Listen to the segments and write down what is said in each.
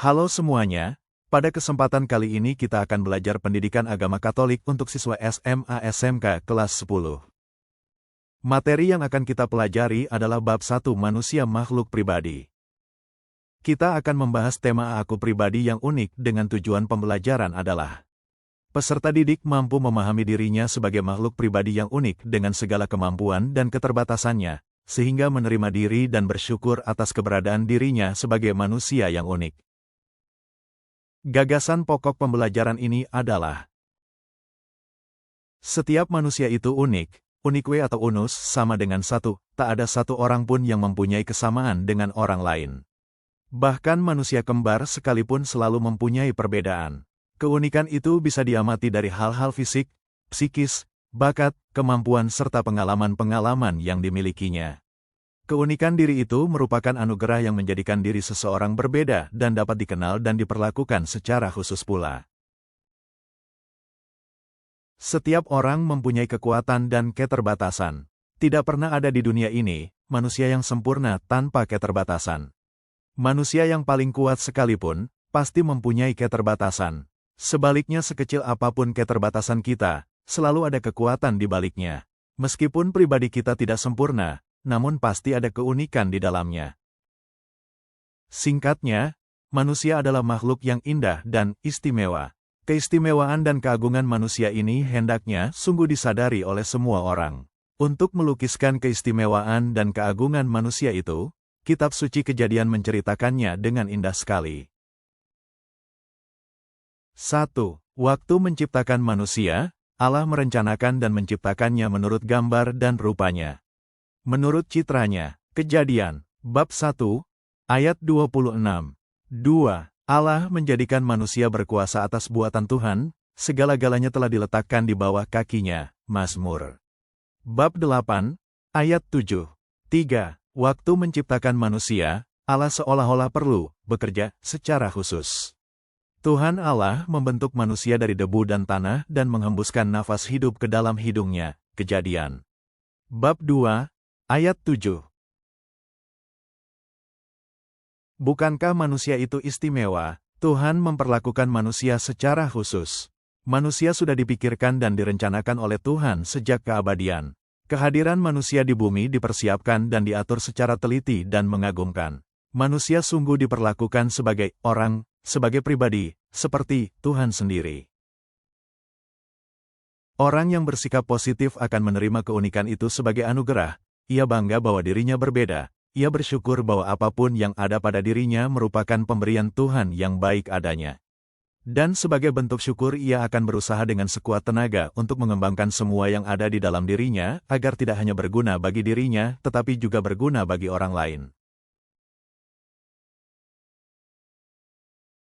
Halo semuanya, pada kesempatan kali ini kita akan belajar pendidikan agama Katolik untuk siswa SMA SMK kelas 10. Materi yang akan kita pelajari adalah bab 1 manusia makhluk pribadi. Kita akan membahas tema aku pribadi yang unik dengan tujuan pembelajaran adalah peserta didik mampu memahami dirinya sebagai makhluk pribadi yang unik dengan segala kemampuan dan keterbatasannya, sehingga menerima diri dan bersyukur atas keberadaan dirinya sebagai manusia yang unik. Gagasan pokok pembelajaran ini adalah setiap manusia itu unik, unique atau unus sama dengan satu, tak ada satu orang pun yang mempunyai kesamaan dengan orang lain. Bahkan manusia kembar sekalipun selalu mempunyai perbedaan. Keunikan itu bisa diamati dari hal-hal fisik, psikis, bakat, kemampuan serta pengalaman-pengalaman yang dimilikinya. Keunikan diri itu merupakan anugerah yang menjadikan diri seseorang berbeda dan dapat dikenal dan diperlakukan secara khusus pula. Setiap orang mempunyai kekuatan dan keterbatasan. Tidak pernah ada di dunia ini manusia yang sempurna tanpa keterbatasan. Manusia yang paling kuat sekalipun pasti mempunyai keterbatasan. Sebaliknya, sekecil apapun keterbatasan kita, selalu ada kekuatan di baliknya. Meskipun pribadi kita tidak sempurna, namun pasti ada keunikan di dalamnya. Singkatnya, manusia adalah makhluk yang indah dan istimewa. Keistimewaan dan keagungan manusia ini hendaknya sungguh disadari oleh semua orang. Untuk melukiskan keistimewaan dan keagungan manusia itu, Kitab Suci Kejadian menceritakannya dengan indah sekali. 1. Waktu menciptakan manusia, Allah merencanakan dan menciptakannya menurut gambar dan rupanya. Menurut citranya, Kejadian, bab 1, ayat 26. 2. Allah menjadikan manusia berkuasa atas buatan Tuhan, segala-galanya telah diletakkan di bawah kakinya. Mazmur, bab 8, ayat 7. 3. Waktu menciptakan manusia, Allah seolah-olah perlu bekerja secara khusus. Tuhan Allah membentuk manusia dari debu dan tanah dan menghembuskan nafas hidup ke dalam hidungnya. Kejadian, bab 2, ayat 7. Bukankah manusia itu istimewa? Tuhan memperlakukan manusia secara khusus. Manusia sudah dipikirkan dan direncanakan oleh Tuhan sejak keabadian. Kehadiran manusia di bumi dipersiapkan dan diatur secara teliti dan mengagumkan. Manusia sungguh diperlakukan sebagai orang, sebagai pribadi, seperti Tuhan sendiri. Orang yang bersikap positif akan menerima keunikan itu sebagai anugerah. Ia bangga bahwa dirinya berbeda. Ia bersyukur bahwa apapun yang ada pada dirinya merupakan pemberian Tuhan yang baik adanya. Dan sebagai bentuk syukur ia akan berusaha dengan sekuat tenaga untuk mengembangkan semua yang ada di dalam dirinya, agar tidak hanya berguna bagi dirinya, tetapi juga berguna bagi orang lain.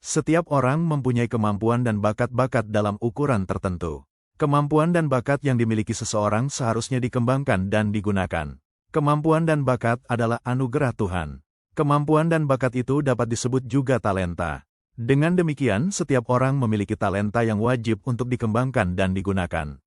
Setiap orang mempunyai kemampuan dan bakat-bakat dalam ukuran tertentu. Kemampuan dan bakat yang dimiliki seseorang seharusnya dikembangkan dan digunakan. Kemampuan dan bakat adalah anugerah Tuhan. Kemampuan dan bakat itu dapat disebut juga talenta. Dengan demikian, setiap orang memiliki talenta yang wajib untuk dikembangkan dan digunakan.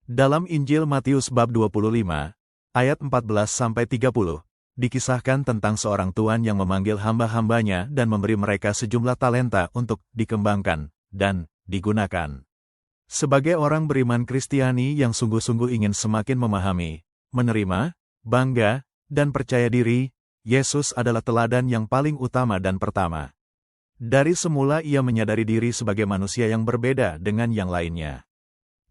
Dalam Injil Matius bab 25, ayat 14-30, dikisahkan tentang seorang tuan yang memanggil hamba-hambanya dan memberi mereka sejumlah talenta untuk dikembangkan dan digunakan. Sebagai orang beriman Kristiani yang sungguh-sungguh ingin semakin memahami, menerima, bangga, dan percaya diri, Yesus adalah teladan yang paling utama dan pertama. Dari semula ia menyadari diri sebagai manusia yang berbeda dengan yang lainnya.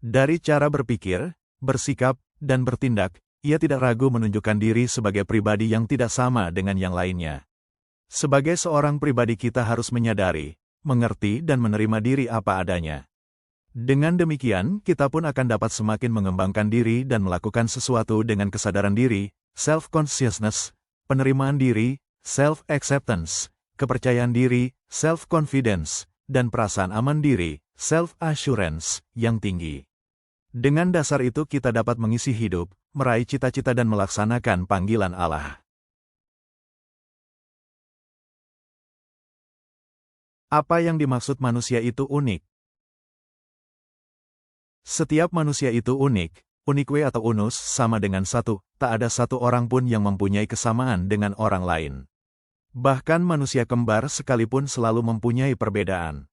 Dari cara berpikir, bersikap, dan bertindak, ia tidak ragu menunjukkan diri sebagai pribadi yang tidak sama dengan yang lainnya. Sebagai seorang pribadi kita harus menyadari, mengerti dan menerima diri apa adanya. Dengan demikian, kita pun akan dapat semakin mengembangkan diri dan melakukan sesuatu dengan kesadaran diri, self-consciousness, penerimaan diri, self-acceptance, kepercayaan diri, self-confidence, dan perasaan aman diri, self-assurance, yang tinggi. Dengan dasar itu kita dapat mengisi hidup, meraih cita-cita dan melaksanakan panggilan Allah. Apa yang dimaksud manusia itu unik? Setiap manusia itu unik, unique atau unus sama dengan satu, tak ada satu orang pun yang mempunyai kesamaan dengan orang lain. Bahkan manusia kembar sekalipun selalu mempunyai perbedaan.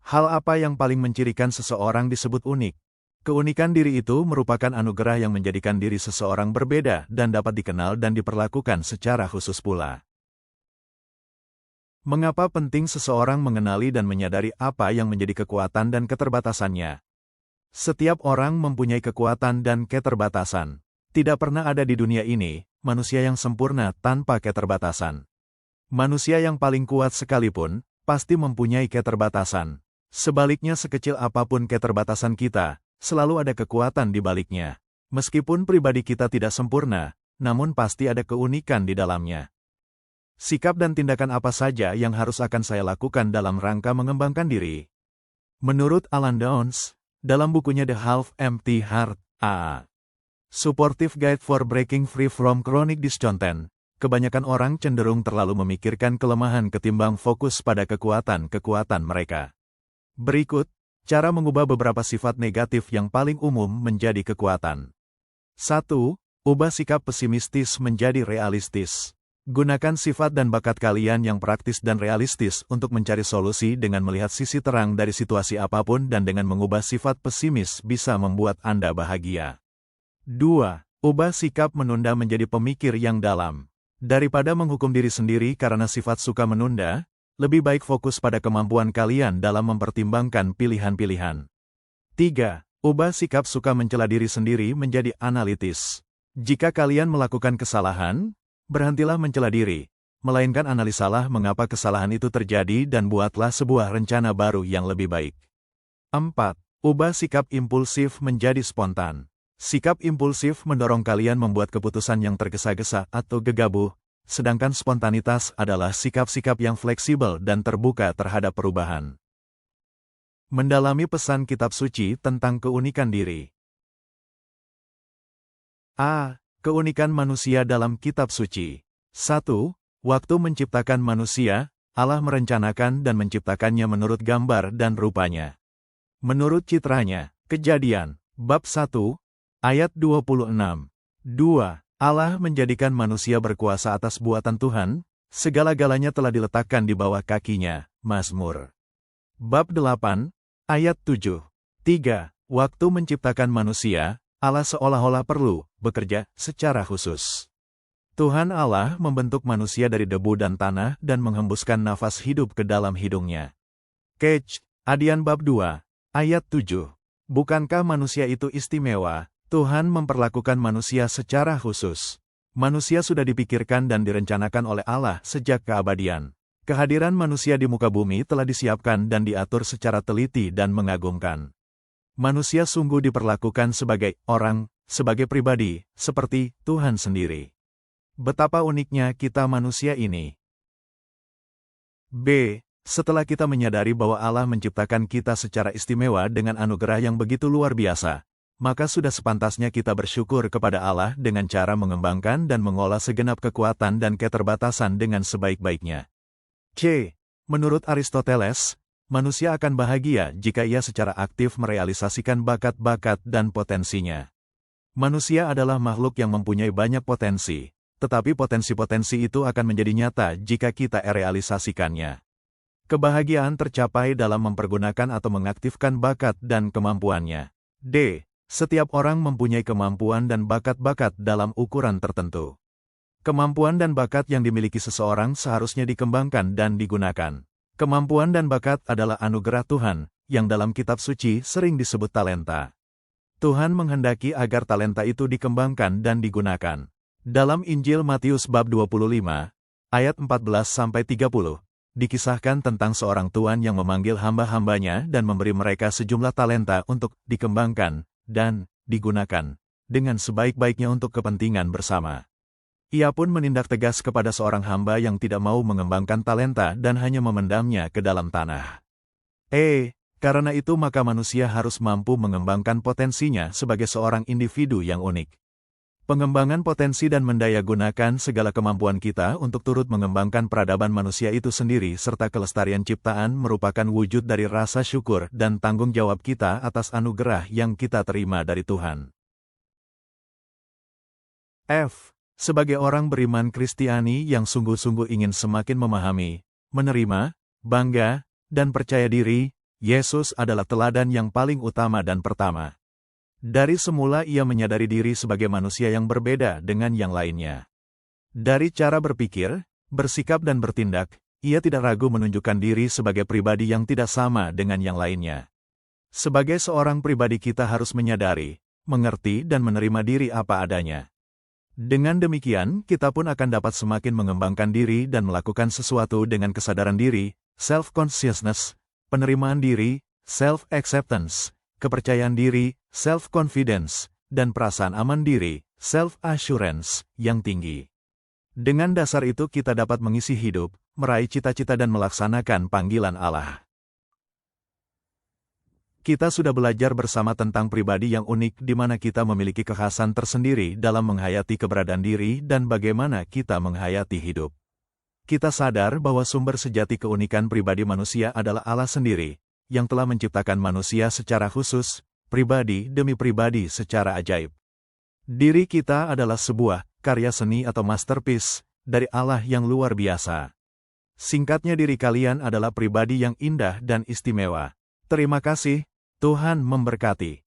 Hal apa yang paling mencirikan seseorang disebut unik? Keunikan diri itu merupakan anugerah yang menjadikan diri seseorang berbeda dan dapat dikenal dan diperlakukan secara khusus pula. Mengapa penting seseorang mengenali dan menyadari apa yang menjadi kekuatan dan keterbatasannya? Setiap orang mempunyai kekuatan dan keterbatasan. Tidak pernah ada di dunia ini manusia yang sempurna tanpa keterbatasan. Manusia yang paling kuat sekalipun pasti mempunyai keterbatasan. Sebaliknya, sekecil apapun keterbatasan kita, selalu ada kekuatan di baliknya. Meskipun pribadi kita tidak sempurna, namun pasti ada keunikan di dalamnya. Sikap dan tindakan apa saja yang harus akan saya lakukan dalam rangka mengembangkan diri? Menurut Alan Downs, dalam bukunya The Half-Empty Heart, A Supportive Guide for Breaking Free from Chronic Discontent, kebanyakan orang cenderung terlalu memikirkan kelemahan ketimbang fokus pada kekuatan-kekuatan mereka. Berikut, cara mengubah beberapa sifat negatif yang paling umum menjadi kekuatan. 1. Ubah sikap pesimistis menjadi realistis. Gunakan sifat dan bakat kalian yang praktis dan realistis untuk mencari solusi dengan melihat sisi terang dari situasi apapun, dan dengan mengubah sifat pesimis bisa membuat Anda bahagia. 2. Ubah sikap menunda menjadi pemikir yang dalam. Daripada menghukum diri sendiri karena sifat suka menunda, lebih baik fokus pada kemampuan kalian dalam mempertimbangkan pilihan-pilihan. 3. Ubah sikap suka mencela diri sendiri menjadi analitis. Jika kalian melakukan kesalahan, berhentilah mencela diri, melainkan analisalah mengapa kesalahan itu terjadi dan buatlah sebuah rencana baru yang lebih baik. 4. Ubah sikap impulsif menjadi spontan. Sikap impulsif mendorong kalian membuat keputusan yang tergesa-gesa atau gegabah, sedangkan spontanitas adalah sikap-sikap yang fleksibel dan terbuka terhadap perubahan. Mendalami pesan kitab suci tentang keunikan diri. A. Keunikan manusia dalam kitab suci. 1. Waktu menciptakan manusia, Allah merencanakan dan menciptakannya menurut gambar dan rupanya. Menurut citranya, Kejadian, bab 1, ayat 26. 2. Allah menjadikan manusia berkuasa atas buatan Tuhan, segala-galanya telah diletakkan di bawah kakinya. Mazmur, bab 8, ayat 7. 3. Waktu menciptakan manusia, Allah seolah-olah perlu bekerja secara khusus. Tuhan Allah membentuk manusia dari debu dan tanah dan menghembuskan nafas hidup ke dalam hidungnya. Kejadian bab 2, ayat 7. Bukankah manusia itu istimewa? Tuhan memperlakukan manusia secara khusus. Manusia sudah dipikirkan dan direncanakan oleh Allah sejak keabadian. Kehadiran manusia di muka bumi telah disiapkan dan diatur secara teliti dan mengagumkan. Manusia sungguh diperlakukan sebagai orang, sebagai pribadi, seperti Tuhan sendiri. Betapa uniknya kita manusia ini. B. Setelah kita menyadari bahwa Allah menciptakan kita secara istimewa dengan anugerah yang begitu luar biasa, maka sudah sepantasnya kita bersyukur kepada Allah dengan cara mengembangkan dan mengolah segenap kekuatan dan keterbatasan dengan sebaik-baiknya. C. Menurut Aristoteles, manusia akan bahagia jika ia secara aktif merealisasikan bakat-bakat dan potensinya. Manusia adalah makhluk yang mempunyai banyak potensi, tetapi potensi-potensi itu akan menjadi nyata jika kita realisasikannya. Kebahagiaan tercapai dalam mempergunakan atau mengaktifkan bakat dan kemampuannya. D. Setiap orang mempunyai kemampuan dan bakat-bakat dalam ukuran tertentu. Kemampuan dan bakat yang dimiliki seseorang seharusnya dikembangkan dan digunakan. Kemampuan dan bakat adalah anugerah Tuhan, yang dalam kitab suci sering disebut talenta. Tuhan menghendaki agar talenta itu dikembangkan dan digunakan. Dalam Injil Matius bab 25, ayat 14-30, dikisahkan tentang seorang tuan yang memanggil hamba-hambanya dan memberi mereka sejumlah talenta untuk dikembangkan dan digunakan dengan sebaik-baiknya untuk kepentingan bersama. Ia pun menindak tegas kepada seorang hamba yang tidak mau mengembangkan talenta dan hanya memendamnya ke dalam tanah. Karena itu maka manusia harus mampu mengembangkan potensinya sebagai seorang individu yang unik. Pengembangan potensi dan mendayagunakan segala kemampuan kita untuk turut mengembangkan peradaban manusia itu sendiri serta kelestarian ciptaan merupakan wujud dari rasa syukur dan tanggung jawab kita atas anugerah yang kita terima dari Tuhan. F. Sebagai orang beriman Kristiani yang sungguh-sungguh ingin semakin memahami, menerima, bangga, dan percaya diri, Yesus adalah teladan yang paling utama dan pertama. Dari semula ia menyadari diri sebagai manusia yang berbeda dengan yang lainnya. Dari cara berpikir, bersikap dan bertindak, ia tidak ragu menunjukkan diri sebagai pribadi yang tidak sama dengan yang lainnya. Sebagai seorang pribadi kita harus menyadari, mengerti dan menerima diri apa adanya. Dengan demikian, kita pun akan dapat semakin mengembangkan diri dan melakukan sesuatu dengan kesadaran diri, self-consciousness, penerimaan diri, self-acceptance, kepercayaan diri, self-confidence, dan perasaan aman diri, self-assurance, yang tinggi. Dengan dasar itu kita dapat mengisi hidup, meraih cita-cita dan melaksanakan panggilan Allah. Kita sudah belajar bersama tentang pribadi yang unik di mana kita memiliki kekhasan tersendiri dalam menghayati keberadaan diri dan bagaimana kita menghayati hidup. Kita sadar bahwa sumber sejati keunikan pribadi manusia adalah Allah sendiri, yang telah menciptakan manusia secara khusus, pribadi demi pribadi secara ajaib. Diri kita adalah sebuah karya seni atau masterpiece dari Allah yang luar biasa. Singkatnya, diri kalian adalah pribadi yang indah dan istimewa. Terima kasih. Tuhan memberkati.